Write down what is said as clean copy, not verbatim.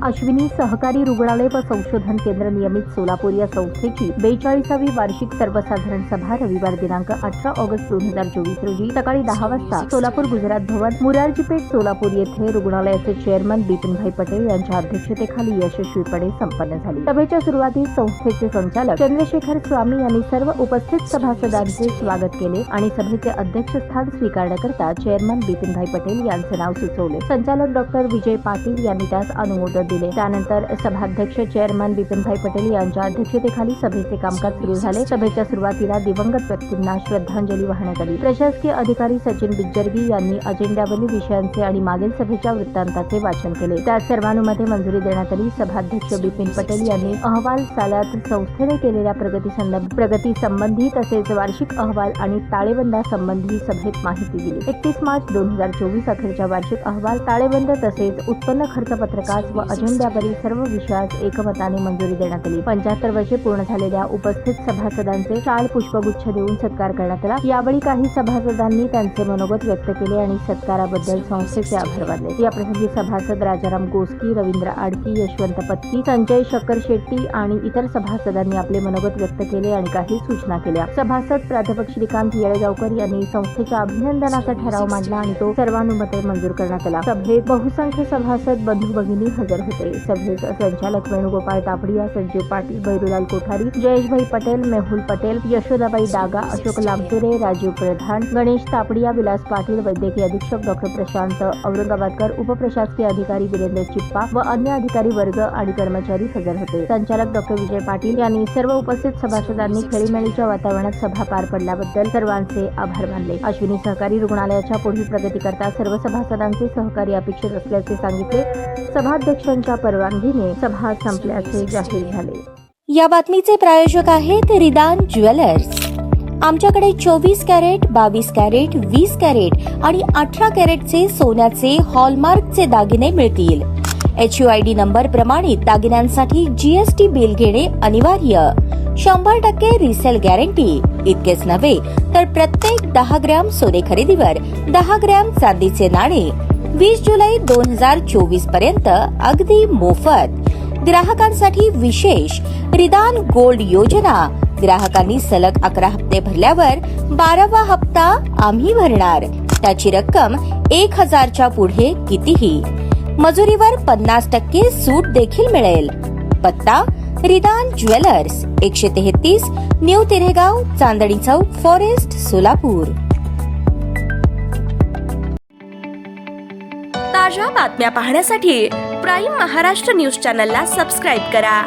अश्विनी सहकारी रुग्णालय व संशोधन केंद्र नियमित सोलापूर या संस्थेची 42वी वार्षिक सर्वसाधारण सभा रविवार दिनांक 18 ऑगस्ट 2024 रोजी सकाळी 10 वाजता सोलापूर गुजरात भवन मुरारजीपेठ सोलापूर येथे रुग्णालयाचे चेअरमन बिपिनभाई पटेल यांच्या अध्यक्षतेखाली यशस्वीपणे संपन्न झाली। सभेच्या सुरुवातीस संस्थेचे संचालक चंद्रशेखर स्वामी यांनी सर्व उपस्थित सभासदांचे स्वागत केले आणि सभेचे अध्यक्षस्थान स्वीकारण्याकरता चेअरमन बिपिनभाई पटेल यांचे नाव सुचवले। संचालक डॉक्टर विजय पाटील यांनी त्यास अनुमोदन दिले। त्यानंतर सभाध्यक्ष चेअरमन बिपिनभाई पटेल यांच्या अध्यक्षतेखाली सभेचे कामकाज सुरू झाले। सभेच्या सुरुवातीला दिवंगत व्यक्तींना श्रद्धांजली वाहण्यात आली। प्रशासकीय अधिकारी सचिन बिज्जरगी यांनी अजेंड्यावरील विषयांचे आणि मागील सभेच्या वृत्तांताचे वाचन केले। त्यात सर्वानुमते मंजुरी देण्यात आली। सभाध्यक्ष बिपिन पटेल यांनी अहवाल सालात संस्थेने केलेल्या प्रगती संबंधी तसेच वार्षिक अहवाल आणि ताळेबंदासंबंधी सभेत माहिती दिली। 31 मार्च 2024 अखेरच्या वार्षिक अहवाल, ताळेबंद तसेच उत्पन्न खर्च पत्रकास व अजेंड्यावरील सर्व विषयास एकमताने मंजुरी देण्यात आली। 75 वर्षे पूर्ण झालेल्या उपस्थित सभासदांचे शाल पुष्पगुच्छ देऊन सत्कार करण्यात आला। यावेळी काही सभासदांनी त्यांचे मनोगत व्यक्त केले आणि सत्काराबद्दल संस्थेचे आभार मानले। या प्रसंगी सभासद राजाराम गोस्की, रवींद्र आडकी, यशवंत पत्की, संजय शक्कर शेट्टी आणि इतर सभासदांनी आपले मनोगत व्यक्त केले आणि काही सूचना केल्या। सभासद प्राध्यापक श्रीकांत येळेगावकर यांनी संस्थेच्या अभिनंदनाचा ठराव मांडला आणि तो सर्वानुमते मंजूर करण्यात आला। सभेत बहुसंख्य सभासद बंधू भगिनी हजर होते। सभेत संचालक वेणुगोपाळ तापडिया, संजीव पाटील, भैरूलाल कोठारी, जयेशभाई पटेल, मेहुल पटेल, यशोदाबाई डागा, अशोक लांबतुरे, राजीव प्रधान, गणेश तापडिया, विलास पाटील, वैद्यकीय अधीक्षक डॉक्टर प्रशांत औरंगाबादकर, उपप्रशासकीय अधिकारी वीरेंद्र चिप्पा व अन्य अधिकारी वर्ग आणि कर्मचारी हजर होते। संचालक डॉक्टर विजय पाटील यांनी सर्व उपस्थित सभासदांनी खेळीमेळीच्या वातावरणात सभा पार पडल्याबद्दल सर्वांचे आभार मानले। अश्विनी सहकारी रुग्णालयाच्या पुढील प्रगतीकरता सर्व सभासदांचे सहकार्य अपेक्षित असल्याचे सांगितले। सभाध्यक्षांच्या परवानगीने सभा संपल्याचे जाहीर झाले। या बातमीचे प्रायोजक आहेत रिदान ज्वेलर्स। आमच्याकडे 24 कॅरेट, 22 कॅरेट, 20 कॅरेट आणि 18 कॅरेटचे सोन्याचे हॉलमार्कचे दागिने मिळतील। HUID नंबर प्रमाणित दागिन्यांसाठी GST बिल घेणे अनिवार्य। 100% रिसेल गॅरंटी। इतकेच नव्हे तर प्रत्येक 10 ग्रॅम सोने खरेदीवर 10 ग्रॅम चांदीचे नाणे 20 जुलै 2024 पर्यंत अगदी मोफत। ग्राहकांसाठी विशेष रिदान गोल्ड योजना। ग्राहकांनी सलग 11 हप्ते भरल्यावर 12वा हप्ता आम्ही भरणार। त्याची रक्कम 1000च्या पुढे कितीही। मजुरीवर 50% सूट देखील मिळेल। पत्ता रिदान jewellers, 133 new तिरेगाव, Chandni Chowk, forest, Solapur. ताज्या बातम्या पाहण्यासाठी प्राईम महाराष्ट्र न्यूज चॅनलला सबस्क्राईब करा।